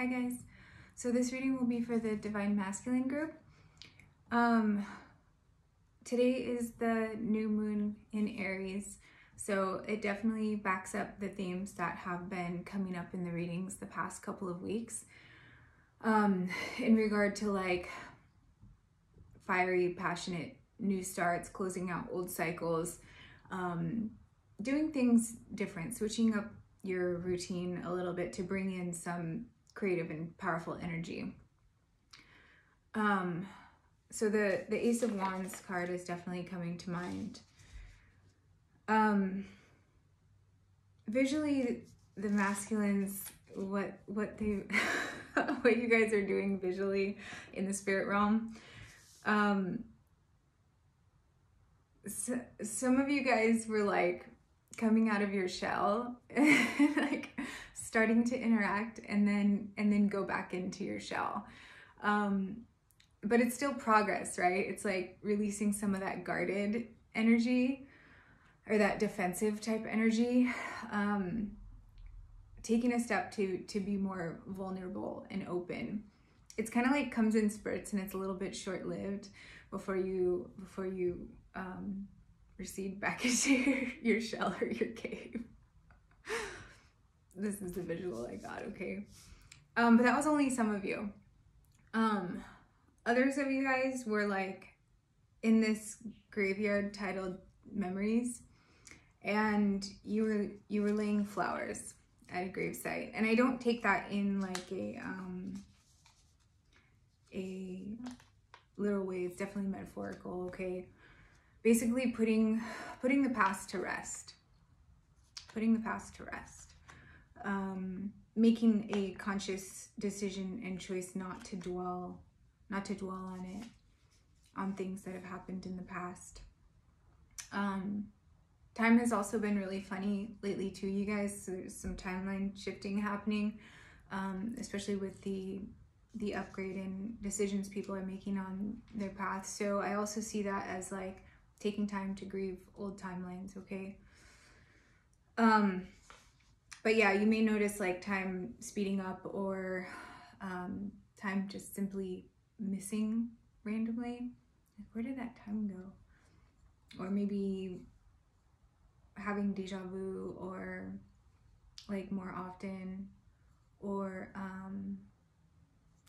Hi guys. So this reading will be for the Divine Masculine group. Today is the new moon in Aries, so it definitely backs up the themes that have been coming up in the readings the past couple of weeks. In regard to like fiery, passionate new starts, closing out old cycles, doing things different, switching up your routine a little bit to bring in some creative and powerful energy. So the Ace of Wands card is definitely coming to mind. Visually, the masculines, what they what you guys are doing visually in the spirit realm. Some of you guys were like coming out of your shell, like starting to interact and then go back into your shell. But it's still progress, right? It's like releasing some of that guarded energy or that defensive type energy, taking a step to be more vulnerable and open. It's kind of like comes in spurts and it's a little bit short-lived before you recede back into your shell or your cave. This is the visual I got, okay? But that was only some of you. Others of you guys were like in this graveyard titled Memories, and you were laying flowers at a gravesite. And I don't take that in like a literal way. It's definitely metaphorical, okay? Basically putting the past to rest. Putting the past to rest. Making a conscious decision and choice not to dwell on it, on things that have happened in the past. Time has also been really funny lately too, you guys. So there's some timeline shifting happening, especially with the upgrade in decisions people are making on their path. So I also see that as like taking time to grieve old timelines, okay? But yeah, you may notice like time speeding up or time just simply missing randomly. Like, where did that time go? Or maybe having deja vu, or like more often, or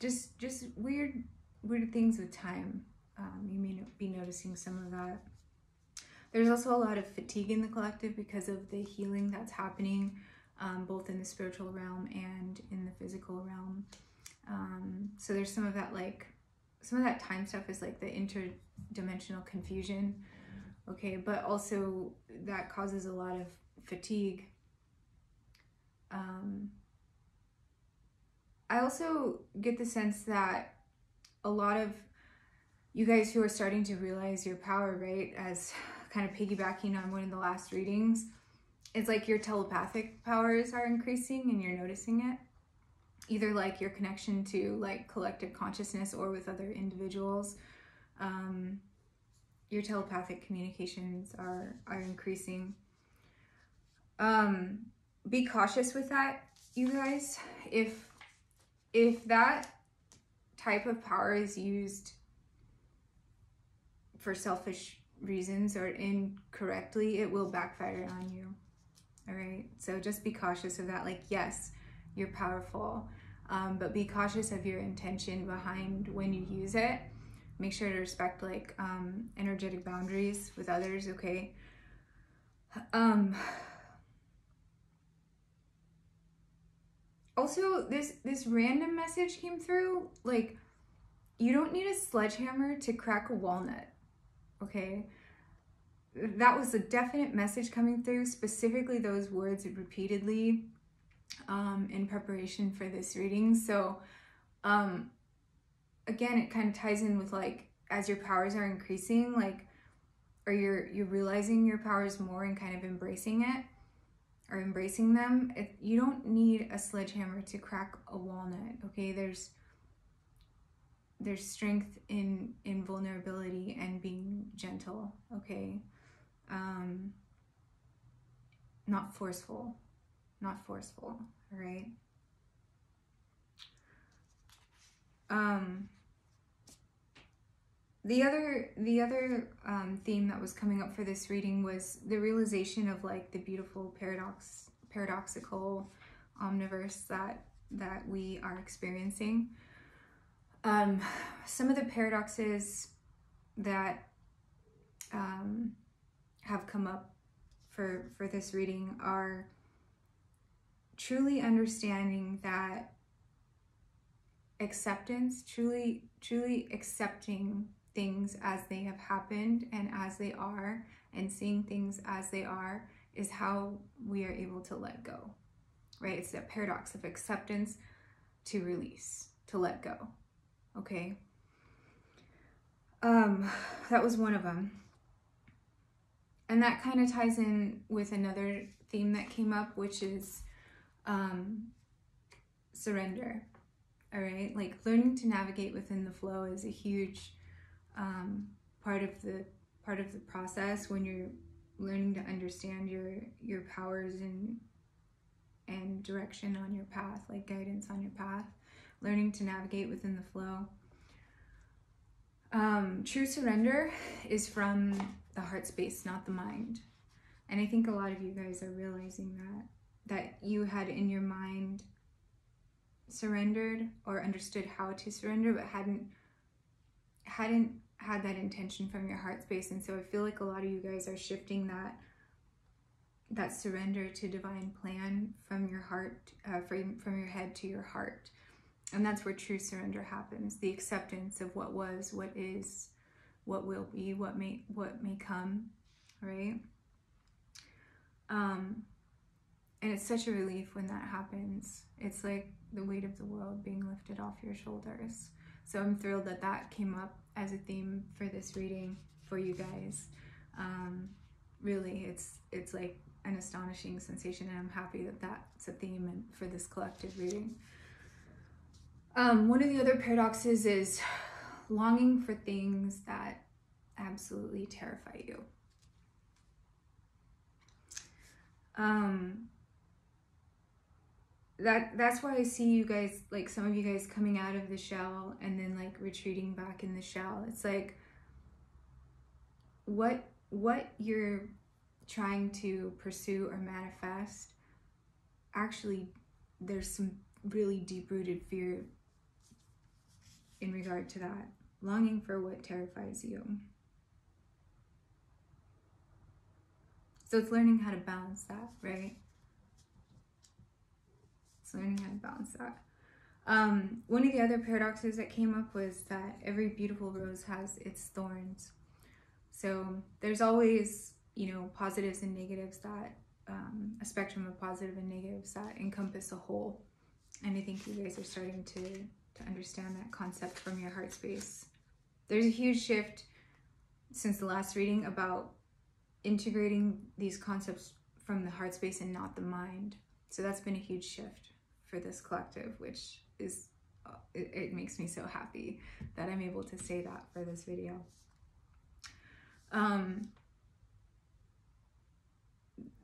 just weird things with time. You may be noticing some of that. There's also a lot of fatigue in the collective because of the healing that's happening, both in the spiritual realm and in the physical realm. So there's some of that time stuff is like the interdimensional confusion, okay, but also that causes a lot of fatigue. I also get the sense that a lot of you guys who are starting to realize your power, right, as kind of piggybacking on one of the last readings, it's like your telepathic powers are increasing and you're noticing it. Either like your connection to like collective consciousness or with other individuals. Your telepathic communications are increasing. Be cautious with that, you guys. If that type of power is used for selfish reasons or incorrectly, it will backfire on you. All right, so just be cautious of that. Like, yes, you're powerful, but be cautious of your intention behind when you use it. Make sure to respect like energetic boundaries with others, okay? Also, this random message came through, like, you don't need a sledgehammer to crack a walnut, okay? That was a definite message coming through, specifically those words repeatedly in preparation for this reading. So again, it kind of ties in with like as your powers are increasing, like, or you're realizing your powers more and kind of embracing it or embracing them. You don't need a sledgehammer to crack a walnut, okay? There's strength in vulnerability and being gentle, okay? Not forceful, all right? The other theme that was coming up for this reading was the realization of like the beautiful paradoxical omniverse that we are experiencing. Some of the paradoxes that have come up for this reading are truly understanding that acceptance, truly accepting things as they have happened and as they are, and seeing things as they are, is how we are able to let go, right? It's that paradox of acceptance to release, to let go, okay? That was one of them. And that kind of ties in with another theme that came up, which is surrender. All right, like learning to navigate within the flow is a huge part of the process when you're learning to understand your powers and direction on your path, like guidance on your path, learning to navigate within the flow. True surrender is from the heart space, not the mind. And I think a lot of you guys are realizing that you had in your mind surrendered or understood how to surrender, but hadn't had that intention from your heart space. And so I feel like a lot of you guys are shifting that surrender to divine plan from your heart, from your head to your heart. And that's where true surrender happens. The acceptance of what was, what is, what will be, what may come, right? And it's such a relief when that happens. It's like the weight of the world being lifted off your shoulders. So I'm thrilled that came up as a theme for this reading for you guys. Really, it's like an astonishing sensation, and I'm happy that that's a theme for this collective reading. One of the other paradoxes is longing for things that absolutely terrify you. That's why I see you guys, like some of you guys coming out of the shell and then like retreating back in the shell. It's like what you're trying to pursue or manifest, actually there's some really deep-rooted fear in regard to that. Longing for what terrifies you. So it's learning how to balance that, right? It's learning how to balance that. One of the other paradoxes that came up was that every beautiful rose has its thorns. So there's always, positives and negatives that, a spectrum of positive and negatives that encompass a whole. And I think you guys are starting to understand that concept from your heart space. There's a huge shift since the last reading about integrating these concepts from the heart space and not the mind. So that's been a huge shift for this collective, which is, it makes me so happy that I'm able to say that for this video.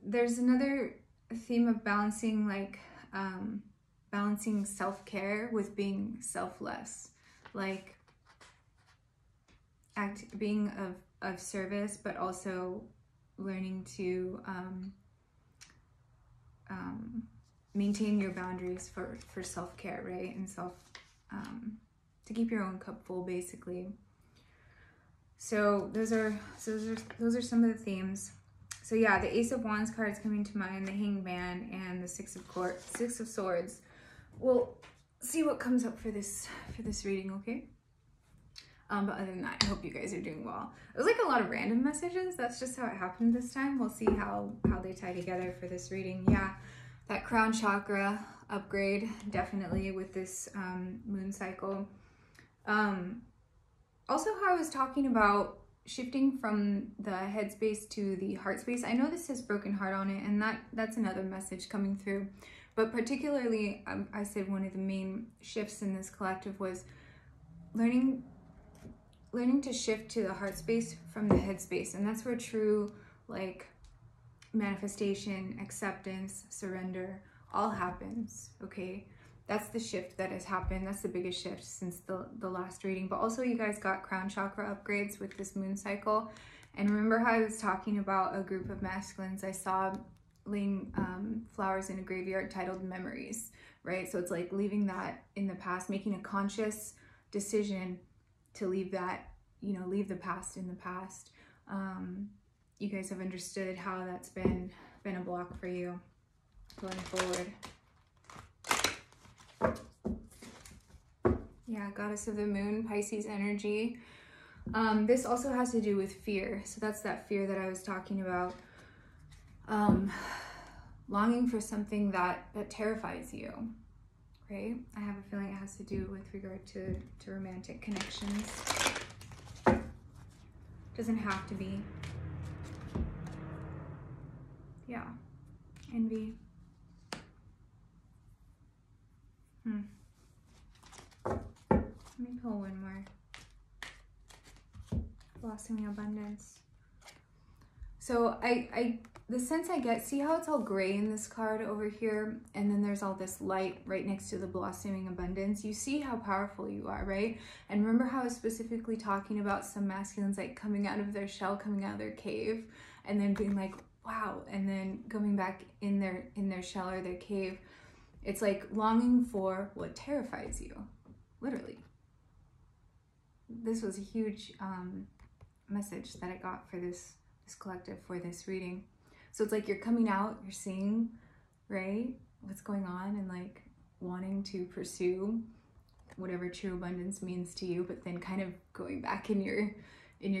There's another theme of balancing, like balancing self-care with being selfless, like being of service, but also learning to maintain your boundaries for self-care, right? And to keep your own cup full, basically. So those are some of the themes. So yeah, the Ace of Wands card is coming to mind, the Hanged Man, and the Six of Swords. We'll see what comes up for this reading, okay? But other than that, I hope you guys are doing well. It was like a lot of random messages. That's just how it happened this time. We'll see how they tie together for this reading. Yeah, that crown chakra upgrade, definitely with this moon cycle. Also, how I was talking about shifting from the headspace to the heart space. I know this says broken heart on it, and that's another message coming through. But particularly, I said one of the main shifts in this collective was learning to shift to the heart space from the head space. And that's where true, like, manifestation, acceptance, surrender all happens, okay? that's the shift that has happened. That's the biggest shift since the last reading. But also you guys got crown chakra upgrades with this moon cycle. And remember how I was talking about a group of masculines I saw laying flowers in a graveyard titled Memories, right? So it's like leaving that in the past, making a conscious decision to leave that, you know, leave the past in the past. You guys have understood how that's been a block for you going forward. Yeah, goddess of the moon, Pisces energy. This also has to do with fear. So that's that fear that I was talking about. Longing for something that terrifies you, right? I have a feeling it has to do with regard to romantic connections. Doesn't have to be. Yeah. Envy. Let me pull one more. Blossoming abundance. So the sense I get, see how it's all gray in this card over here, and then there's all this light right next to the blossoming abundance. You see how powerful you are, right? And remember how I was specifically talking about some masculines like coming out of their shell, coming out of their cave, and then being like, wow, and then going back in their shell or their cave. It's like longing for what terrifies you, literally. This was a huge message that I got for this collective, for this reading. So it's like you're coming out, you're seeing, right, what's going on, and like wanting to pursue whatever true abundance means to you, but then kind of going back in your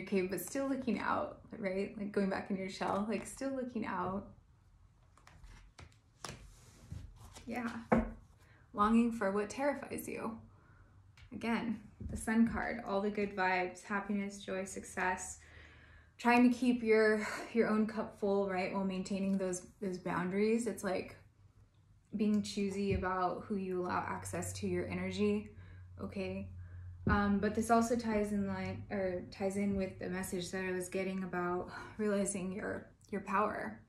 cave, but still looking out, right? Like going back in your shell, like still looking out. Yeah. Longing for what terrifies you. Again, the Sun card, all the good vibes, happiness, joy, success, trying to keep your own cup full, right, while maintaining those boundaries. It's like being choosy about who you allow access to your energy, okay? But this also ties in with the message that I was getting about realizing your power,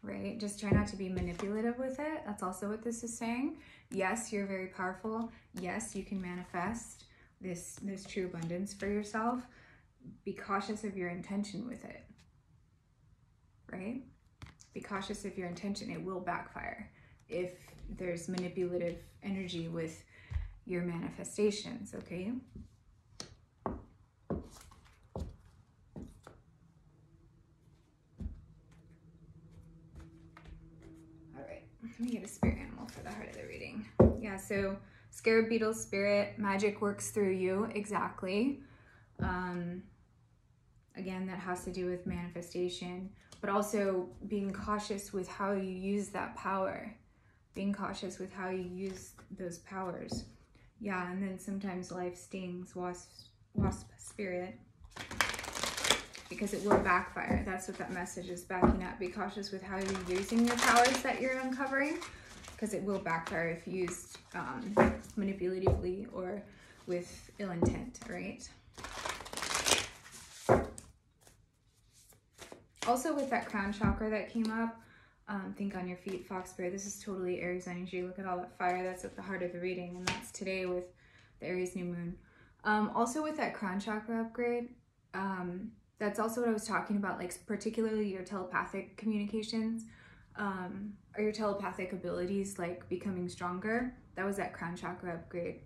right? Just try not to be manipulative with it. That's also what this is saying. Yes, you're very powerful. Yes, you can manifest this true abundance for yourself. Be cautious of your intention with it, right? Be cautious of your intention. It will backfire if there's manipulative energy with your manifestations, okay? All right, let me get a spirit animal for the heart of the reading. Yeah, so scarab beetle spirit, magic works through you, exactly. Again, that has to do with manifestation, but also being cautious with how you use that power, being cautious with how you use those powers. Yeah, and then sometimes life stings, wasp spirit, because it will backfire. That's what that message is backing up. Be cautious with how you're using your powers that you're uncovering, because it will backfire if used manipulatively or with ill intent, right? Also with that crown chakra that came up, think on your feet, fox spirit. This is totally Aries energy. Look at all that fire that's at the heart of the reading, and that's today with the Aries new moon. Also with that crown chakra upgrade, that's also what I was talking about, like particularly your telepathic communications, or your telepathic abilities, like becoming stronger. That was that crown chakra upgrade.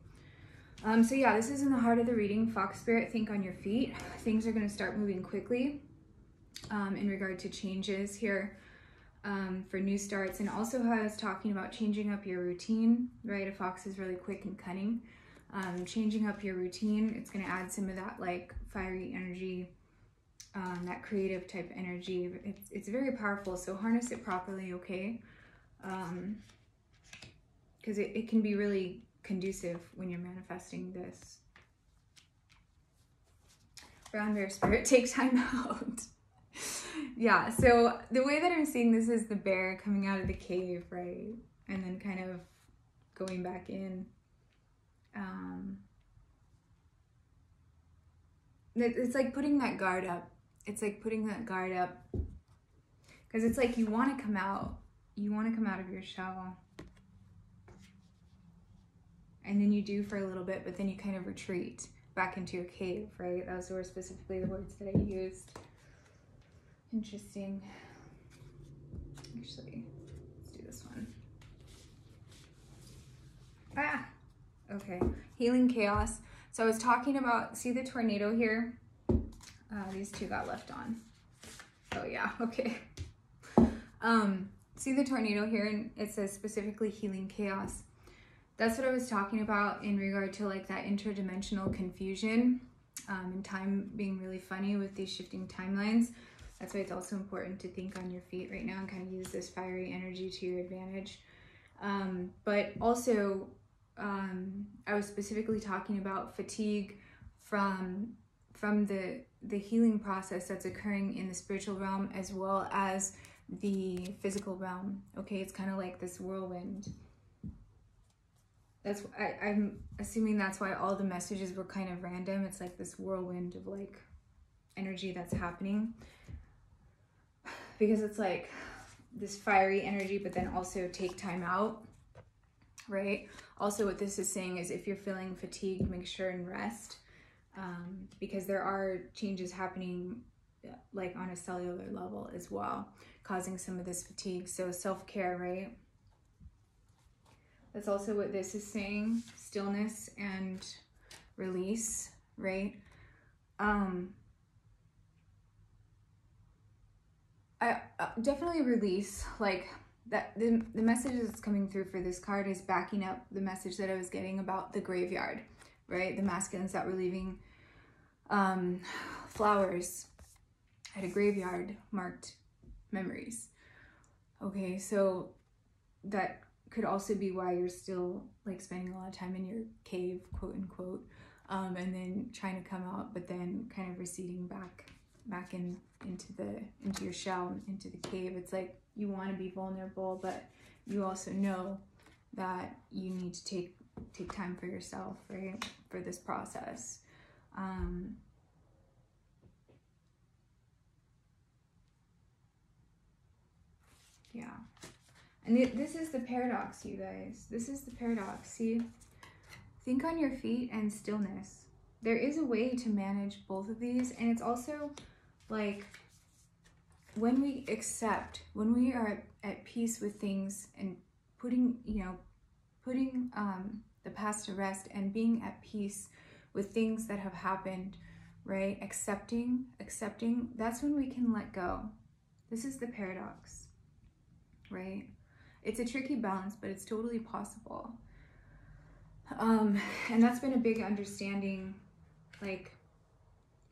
So yeah, this is in the heart of the reading. Fox spirit, think on your feet. Things are going to start moving quickly in regard to changes here, for new starts. And also how I was talking about changing up your routine, right? A fox is really quick and cunning. Changing up your routine, it's going to add some of that like fiery energy, that creative type energy. It's very powerful, so harness it properly, okay? Because it can be really conducive when you're manifesting this. Brown bear spirit, take time out. Yeah, so the way that I'm seeing this is the bear coming out of the cave, right? And then kind of going back in. It's like putting that guard up. It's like putting that guard up. Because it's like you want to come out. You want to come out of your shell. and then you do for a little bit, but then you kind of retreat back into your cave, right? Those were specifically the words that I used. Interesting. Actually, let's do this one. Ah, okay. Healing chaos. So I was talking about, see the tornado here? These two got left on. Oh yeah, okay. See the tornado here, and it says specifically healing chaos. That's what I was talking about in regard to like that interdimensional confusion, and time being really funny with these shifting timelines. That's why it's also important to think on your feet right now and kind of use this fiery energy to your advantage. But also, I was specifically talking about fatigue from the healing process that's occurring in the spiritual realm as well as the physical realm. Okay, it's kind of like this whirlwind. That's I'm assuming that's why all the messages were kind of random. It's like this whirlwind of like energy that's happening, because it's like this fiery energy, but then also take time out, right? Also what this is saying is if you're feeling fatigued, make sure and rest, because there are changes happening like on a cellular level as well, causing some of this fatigue. So self-care, right? That's also what this is saying, stillness and release, right? I definitely release, like that the message that's coming through for this card is backing up the message that I was getting about the graveyard, right? The masculines that were leaving flowers at a graveyard marked memories. Okay, so that could also be why you're still like spending a lot of time in your cave, quote unquote, and then trying to come out, but then kind of receding back into your shell, into the cave. It's like you want to be vulnerable, but you also know that you need to take time for yourself, right? For this process. Yeah. And this is the paradox, you guys. This is the paradox. See, think on your feet and stillness. There is a way to manage both of these. And it's also like when we accept, when we are at peace with things and putting the past to rest and being at peace with things that have happened, right? Accepting, that's when we can let go. This is the paradox, right? It's a tricky balance, but it's totally possible. And that's been a big understanding, like,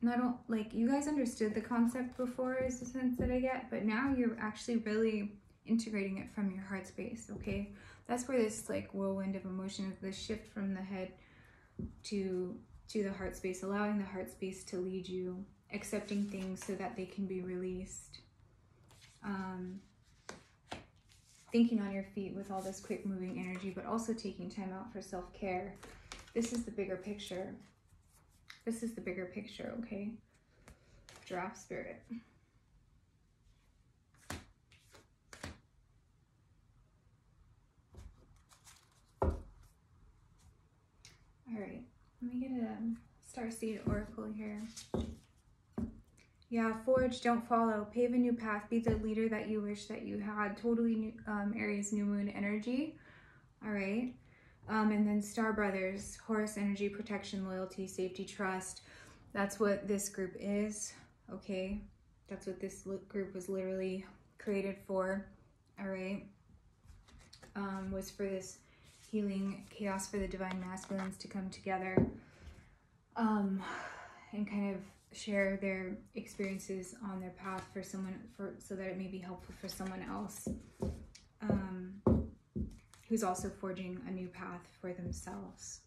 you guys understood the concept before is the sense that I get, but now you're actually really integrating it from your heart space, okay? That's where this like whirlwind of emotion, this shift from the head to the heart space, allowing the heart space to lead you, accepting things so that they can be released. Thinking on your feet with all this quick moving energy, but also taking time out for self-care. This is the bigger picture. This is the bigger picture, okay? Giraffe spirit. All right, let me get a Starseed Oracle here. Yeah, forge, don't follow. Pave a new path. Be the leader that you wish that you had. Totally new, Aries new moon energy. All right. And then Star Brothers, Horus energy, protection, loyalty, safety, trust. That's what this group is. Okay. That's what this group was literally created for. All right. Was for this healing chaos, for the divine masculines to come together. And kind of share their experiences on their path for someone, so that it may be helpful for someone else who's also forging a new path for themselves.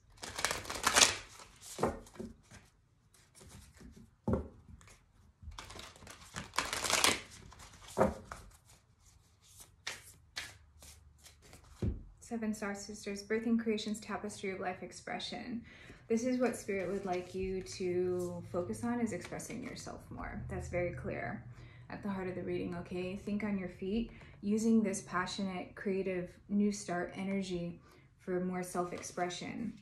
Seven Star Sisters, birthing creation's tapestry of life expression. This is what Spirit would like you to focus on, is expressing yourself more. That's very clear at the heart of the reading, okay? Think on your feet, using this passionate, creative, new start energy for more self-expression.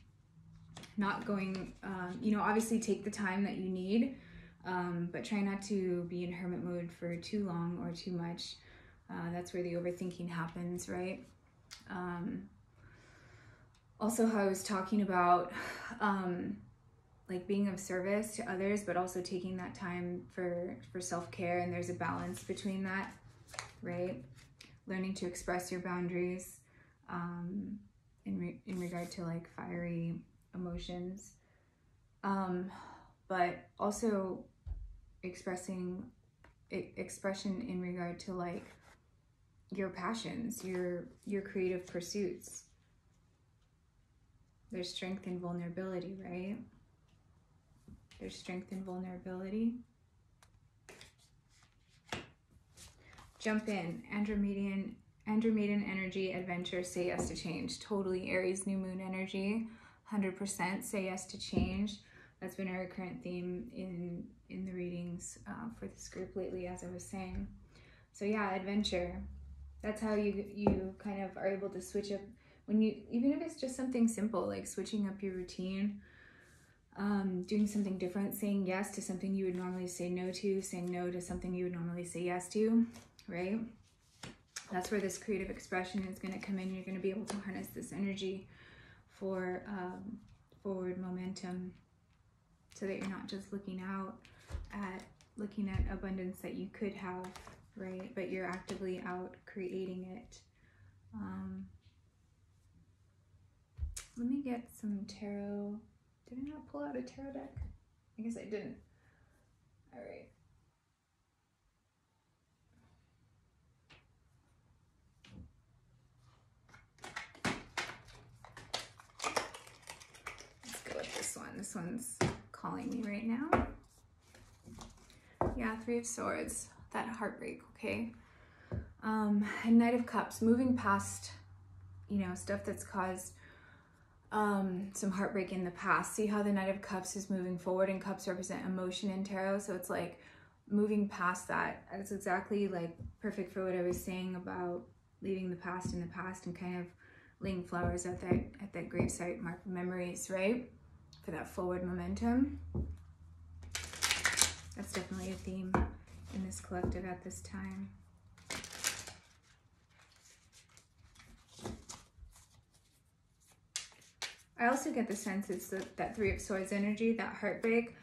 Not going, obviously take the time that you need, but try not to be in hermit mode for too long or too much. That's where the overthinking happens, right? Also, how I was talking about like being of service to others, but also taking that time for self-care, and there's a balance between that, right? Learning to express your boundaries in regard to like fiery emotions, but also expression in regard to like your passions, your creative pursuits. There's strength in vulnerability, right? There's strength in vulnerability. Jump in. Andromedan energy, adventure, say yes to change. Totally Aries new moon energy. 100% say yes to change. That's been a recurrent theme in the readings for this group lately, as I was saying. So yeah, adventure. That's how you kind of are able to switch up when you, even if it's just something simple like switching up your routine, doing something different, saying yes to something you would normally say no to, saying no to something you would normally say yes to, right? That's where this creative expression is going to come in. You're going to be able to harness this energy for forward momentum, so that you're not just looking at abundance that you could have, right? But you're actively out creating it. Let me get some tarot. Did I not pull out a tarot deck? I guess I didn't. All right. Let's go with this one. This one's calling me right now. Yeah, Three of Swords. That heartbreak, okay? And Knight of Cups, moving past, stuff that's caused some heartbreak in the past. See how the Knight of Cups is moving forward, and cups represent emotion in tarot, so it's like moving past that. It's exactly like perfect for what I was saying about leaving the past in the past and kind of laying flowers at that gravesite, mark memories, right? For that forward momentum. That's definitely a theme in this collective at this time. I also get the sense it's that Three of Swords energy, that heartbreak,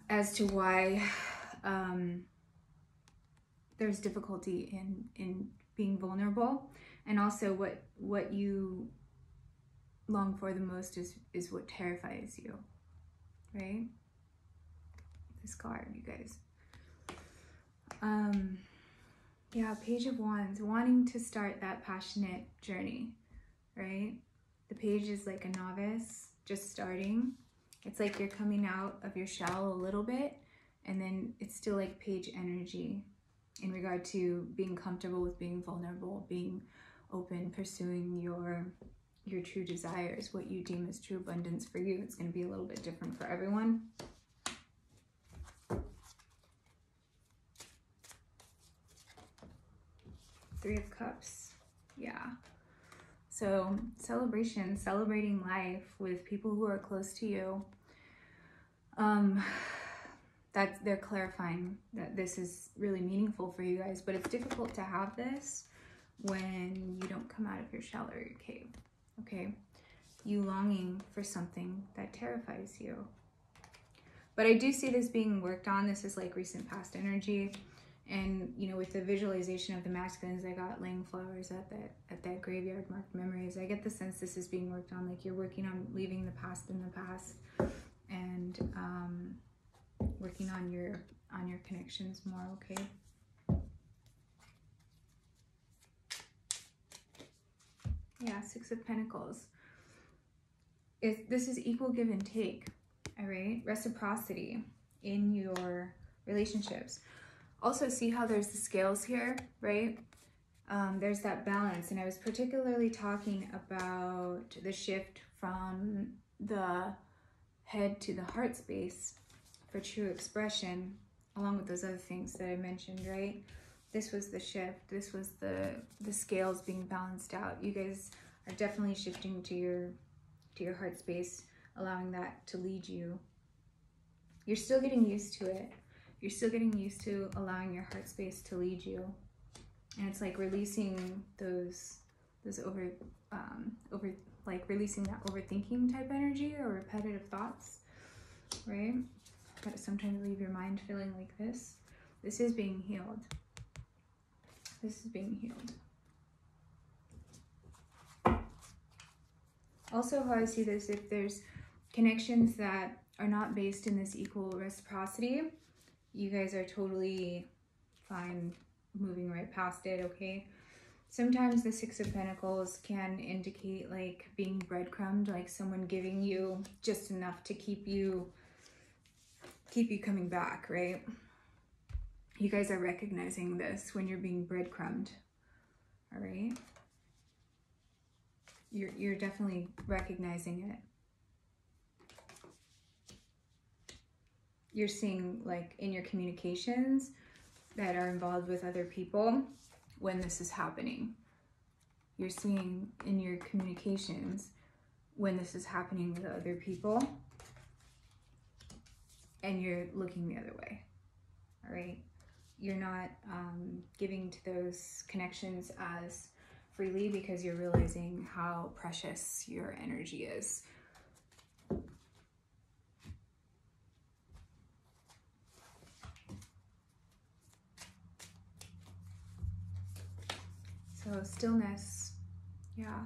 as to why there's difficulty in being vulnerable, and also what you long for the most is what terrifies you, right? This card, you guys. Yeah, Page of Wands, wanting to start that passionate journey, right? The page is like a novice, just starting. It's like you're coming out of your shell a little bit, and then it's still like page energy in regard to being comfortable with being vulnerable, being open, pursuing your true desires, what you deem as true abundance for you. It's going to be a little bit different for everyone. Three of Cups, yeah. So celebration, celebrating life with people who are close to you. That they're clarifying that this is really meaningful for you guys, but it's difficult to have this when you don't come out of your shell or your cave, okay? You longing for something that terrifies you. But I do see this being worked on. This is like recent past energy. And, with the visualization of the masculines, I got laying flowers at that graveyard, marked memories. I get the sense this is being worked on, like you're working on leaving the past in the past, and working on your connections more, okay? Yeah, Six of Pentacles. This is equal give and take, all right? Reciprocity in your relationships. Also, see how there's the scales here, right? There's that balance. And I was particularly talking about the shift from the head to the heart space for true expression, along with those other things that I mentioned, right? This was the shift. This was the scales being balanced out. You guys, are definitely shifting to your heart space, allowing that to lead you. You're still getting used to it. You're still getting used to allowing your heart space to lead you. And it's like releasing those like releasing that overthinking type energy or repetitive thoughts, right? That sometimes leave your mind feeling like this. This is being healed. This is being healed. Also, how I see this, if there's connections that are not based in this equal reciprocity, you guys are totally fine moving right past it, okay? Sometimes the Six of Pentacles can indicate like being breadcrumbed, like someone giving you just enough to keep you coming back, right? You guys are recognizing this when you're being breadcrumbed, all right? You're definitely recognizing it. You're seeing like in your communications that are involved with other people when this is happening. You're seeing in your communications when this is happening with other people, and you're looking the other way, all right? You're not giving to those connections as freely because you're realizing how precious your energy is. So stillness, yeah.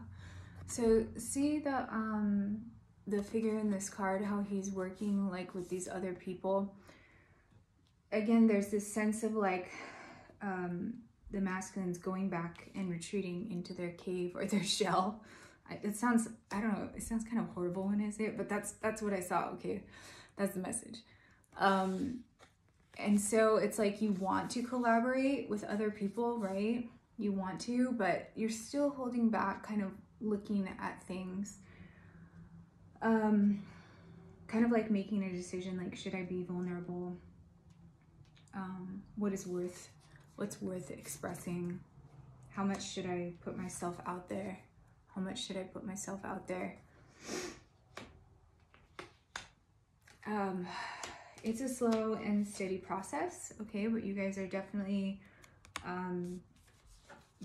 So see the figure in this card, how he's working like with these other people. Again, there's this sense of like the masculines going back and retreating into their cave or their shell. It sounds, I don't know, it sounds kind of horrible when I say it, but that's what I saw, okay? That's the message. And so it's like you want to collaborate with other people, right? You want to, but you're still holding back, kind of looking at things. Kind of like making a decision, like, should I be vulnerable? What's worth expressing? How much should I put myself out there? How much should I put myself out there? It's a slow and steady process, okay? But you guys are definitely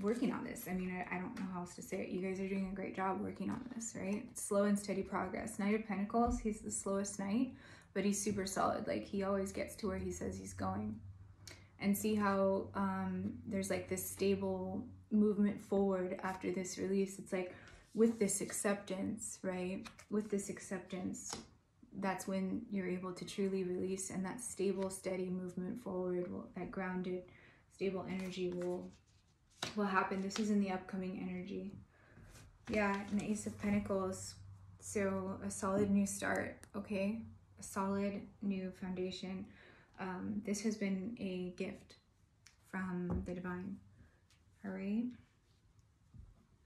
working on this. I mean, I don't know how else to say it. You guys are doing a great job working on this, right? Slow and steady progress. Knight of Pentacles, he's the slowest knight, but he's super solid. Like, he always gets to where he says he's going. And see how there's like this stable movement forward after this release. It's like with this acceptance, right? With this acceptance, that's when you're able to truly release, and that stable, steady movement forward, that grounded, stable energy will happen. This is in the upcoming energy. Yeah, an Ace of Pentacles. So a solid new start, okay? A solid new foundation. This has been a gift from the divine, all right?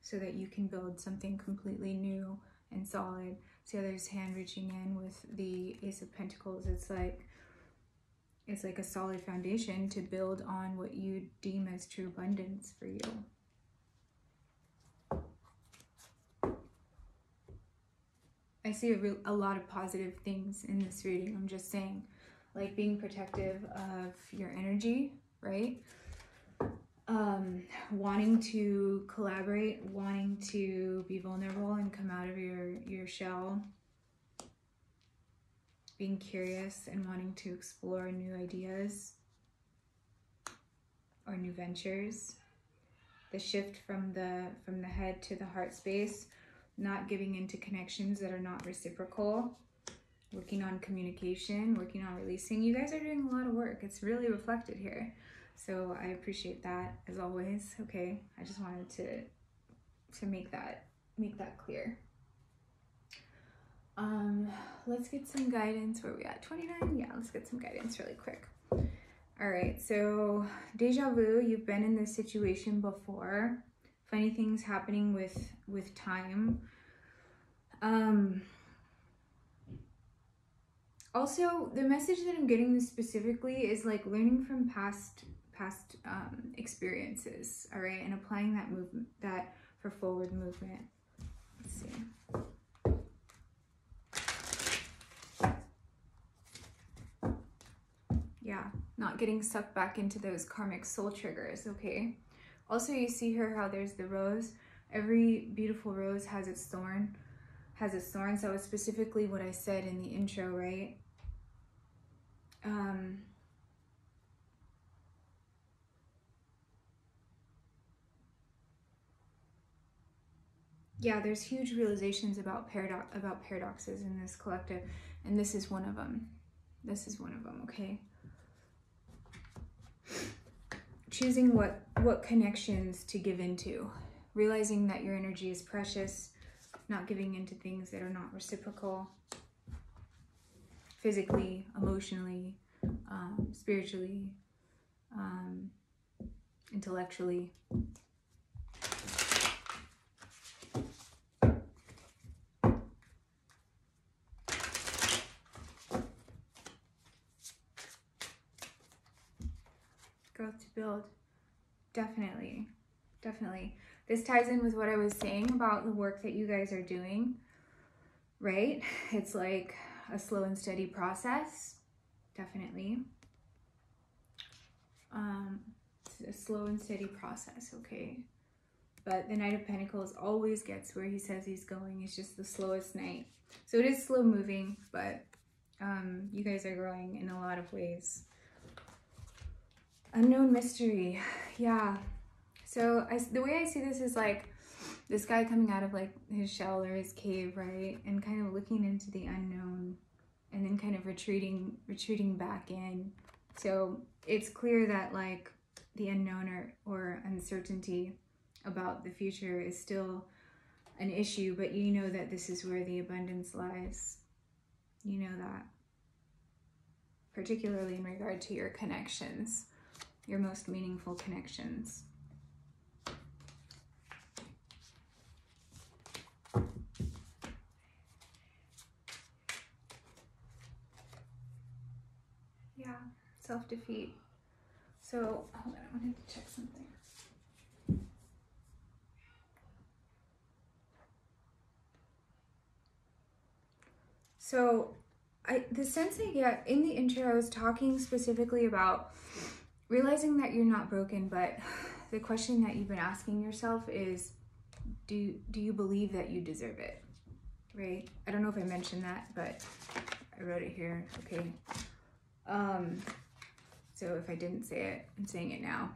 So that you can build something completely new and solid. See how there's hand reaching in with the Ace of Pentacles. It's like a solid foundation to build on what you deem as true abundance for you. I see a lot of positive things in this reading. I'm just saying, like being protective of your energy, right? Wanting to collaborate, wanting to be vulnerable and come out of your shell. Being curious and wanting to explore new ideas or new ventures. The shift from the head to the heart space, not giving into connections that are not reciprocal, working on communication, working on releasing. You guys are doing a lot of work. It's really reflected here. So I appreciate that as always. Okay, I just wanted to make that clear. Let's get some guidance. Where are we at? 29? Yeah, let's get some guidance really quick. All right, so deja vu, you've been in this situation before. Funny things happening with time. Also, the message that I'm getting specifically is like learning from past experiences, all right, and applying that for forward movement. see. Yeah, not getting sucked back into those karmic soul triggers, okay? Also, you see here how there's the rose. Every beautiful rose has its thorn. So it's specifically what I said in the intro, right? Yeah, there's huge realizations about paradoxes in this collective, and this is one of them. This is one of them, okay? Choosing what connections to give into, realizing that your energy is precious, not giving into things that are not reciprocal, physically, emotionally, spiritually, intellectually. Growth to build. Definitely. This ties in with what I was saying about the work that you guys are doing, right? It's like a slow and steady process. Definitely. It's a slow and steady process, okay? But the Knight of Pentacles always gets where he says he's going. It's just the slowest knight. So it is slow moving, but you guys are growing in a lot of ways. Unknown mystery. Yeah. So the way I see this is like this guy coming out of like his shell or his cave, right? And kind of looking into the unknown and then kind of retreating back in. So it's clear that like the unknown or uncertainty about the future is still an issue, but you know that this is where the abundance lies. You know that. Particularly in regard to your connections. Your most meaningful connections. Yeah, self-defeat. So, hold on, I wanted to check something. So, the sense I get in the intro, I was talking specifically about realizing that you're not broken, but the question that you've been asking yourself is, do you believe that you deserve it, right? I don't know if I mentioned that, but I wrote it here, okay? So if I didn't say it, I'm saying it now.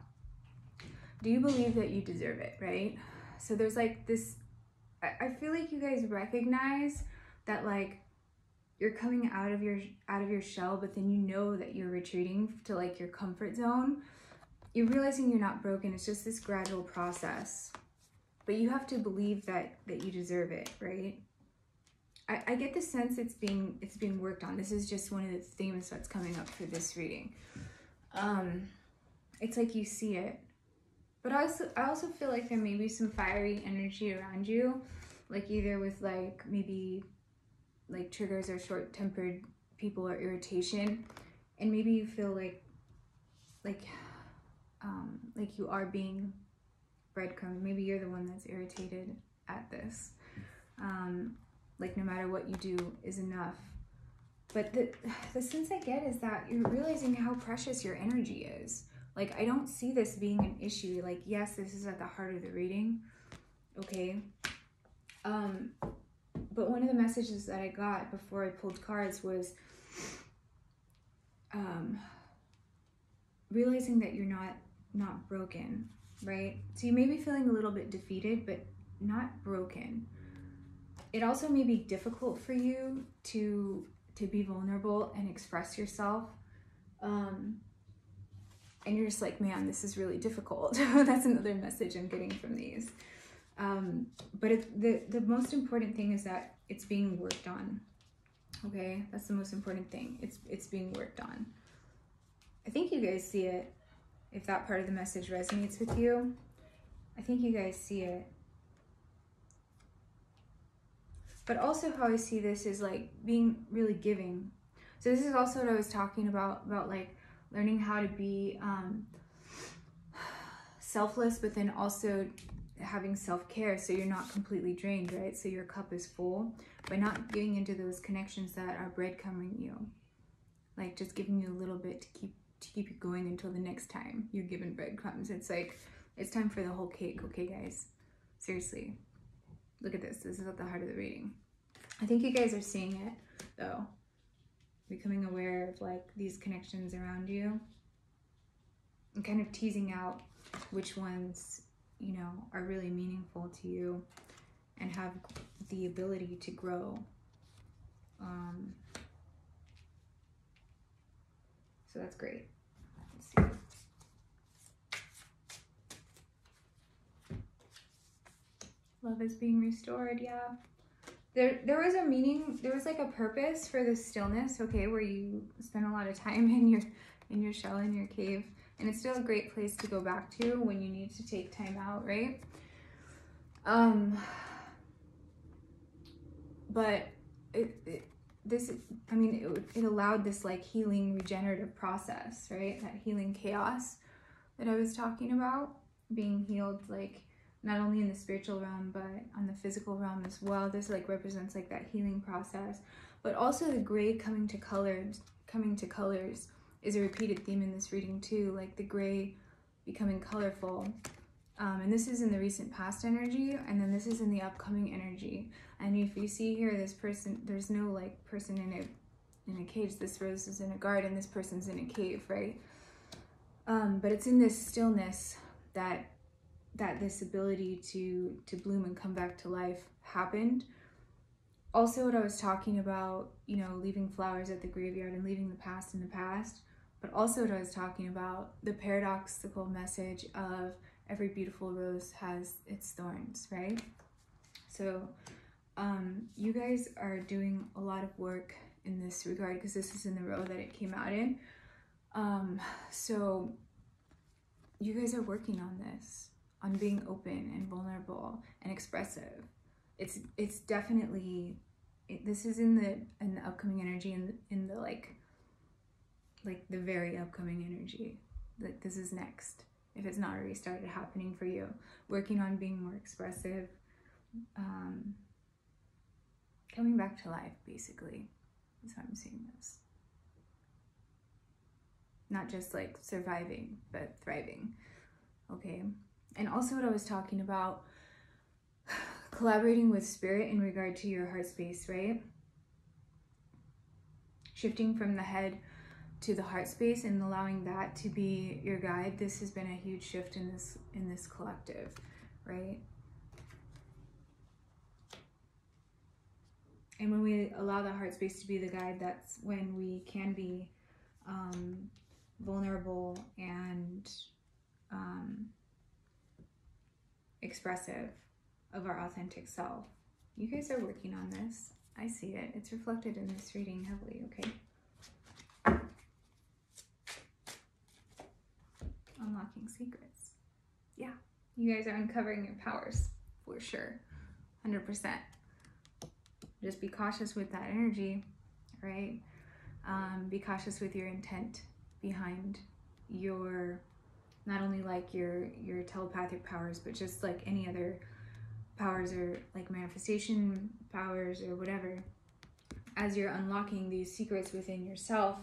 Do you believe that you deserve it, right? So there's like this, I feel like you guys recognize that like you're coming out of your shell, but then you know that you're retreating to like your comfort zone. You're realizing you're not broken. It's just this gradual process, but you have to believe that you deserve it, right? I get the sense it's being worked on. This is just one of the themes that's coming up for this reading. It's like you see it, but I also feel like there may be some fiery energy around you, like either with like maybe like triggers or short-tempered people or irritation, and maybe you feel like you are being breadcrumbed. Maybe you're the one that's irritated at this. Like no matter what you do is enough. But the sense I get is that you're realizing how precious your energy is. Like I don't see this being an issue. Like yes, this is at the heart of the reading, okay? But one of the messages that I got before I pulled cards was realizing that you're not broken, right? So you may be feeling a little bit defeated, but not broken. It also may be difficult for you to be vulnerable and express yourself. And you're just like, man, this is really difficult. That's another message I'm getting from these. But the most important thing is that it's being worked on. Okay, that's the most important thing. It's being worked on. I think you guys see it. If that part of the message resonates with you, I think you guys see it. But also how I see this is like being really giving. So this is also what I was talking about like learning how to be selfless, but then also having self-care so you're not completely drained, right? So your cup is full by not getting into those connections that are breadcrumbing you, like just giving you a little bit to keep you going until the next time you're given breadcrumbs. It's like, it's time for the whole cake, okay guys? Seriously, look at this. This is at the heart of the reading. I think you guys are seeing it though, becoming aware of like these connections around you and kind of teasing out which ones, you know, are really meaningful to you and have the ability to grow. So that's great. Let's see. Love is being restored, yeah. There was a meaning, there was like a purpose for this stillness, okay, where you spend a lot of time in your shell, in your cave. And it's still a great place to go back to when you need to take time out, right? But it allowed this like healing, regenerative process, right? That healing chaos that I was talking about, being healed, like not only in the spiritual realm, but on the physical realm as well. This like represents like that healing process, but also the gray coming to colors is a repeated theme in this reading too, like the gray becoming colorful. And this is in the recent past energy, and then this is in the upcoming energy. And if you see here, this person, there's no like person in a cage. This rose is in a garden, this person's in a cave, right? But it's in this stillness that this ability to bloom and come back to life happened. Also, what I was talking about, you know, leaving flowers at the graveyard and leaving the past in the past, but also what I was talking about, the paradoxical message of every beautiful rose has its thorns, right? So you guys are doing a lot of work in this regard because this is in the row that it came out in. So you guys are working on this, on being open and vulnerable and expressive. It's definitely, this is in the upcoming energy, in the like the very upcoming energy. Like this is next, if it's not already started happening for you. Working on being more expressive, coming back to life, basically. That's how I'm seeing this. Not just like surviving, but thriving, okay? And also what I was talking about, collaborating with spirit in regard to your heart space, right? Shifting from the head to the heart space and allowing that to be your guide. This has been a huge shift in this collective, right? And when we allow the heart space to be the guide, that's when we can be vulnerable and expressive of our authentic self. You guys are working on this. I see it. It's reflected in this reading heavily, okay? Unlocking secrets. Yeah, you guys are uncovering your powers for sure, 100%. Just be cautious with that energy, right? Be cautious with your intent behind your, not only like your telepathic powers, but just like any other powers or like manifestation powers or whatever. As you're unlocking these secrets within yourself,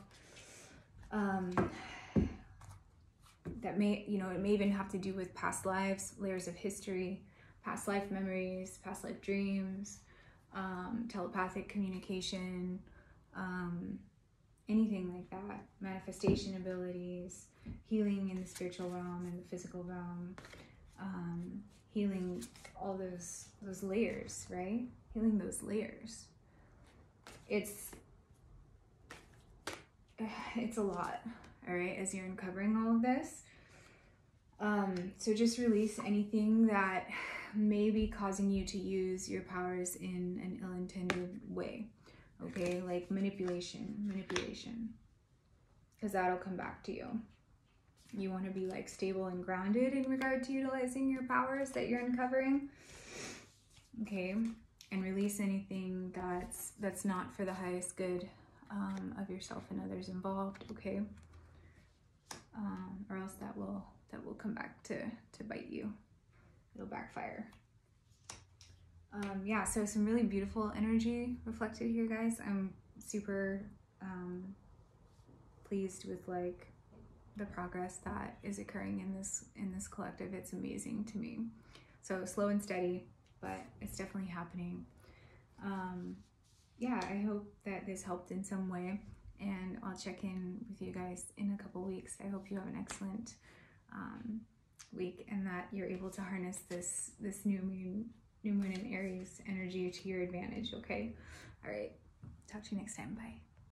that may, you know, it may even have to do with past lives, layers of history, past life memories, past life dreams, telepathic communication, anything like that, manifestation abilities, healing in the spiritual realm and the physical realm, healing all those layers, right? Healing those layers. It's a lot, all right, as you're uncovering all of this. So just release anything that may be causing you to use your powers in an ill-intended way, okay? Like manipulation, because that'll come back to you. You want to be like stable and grounded in regard to utilizing your powers that you're uncovering, okay? And release anything that's not for the highest good of yourself and others involved, okay? Or else that will come back to bite you. it'll backfire. Yeah, so some really beautiful energy reflected here, guys. I'm super pleased with like the progress that is occurring in this collective. It's amazing to me. So slow and steady, but it's definitely happening. Yeah, I hope that this helped in some way, and I'll check in with you guys in a couple weeks. I hope you have an excellent week, and that you're able to harness this new moon in Aries energy to your advantage. Okay, all right, talk to you next time. Bye.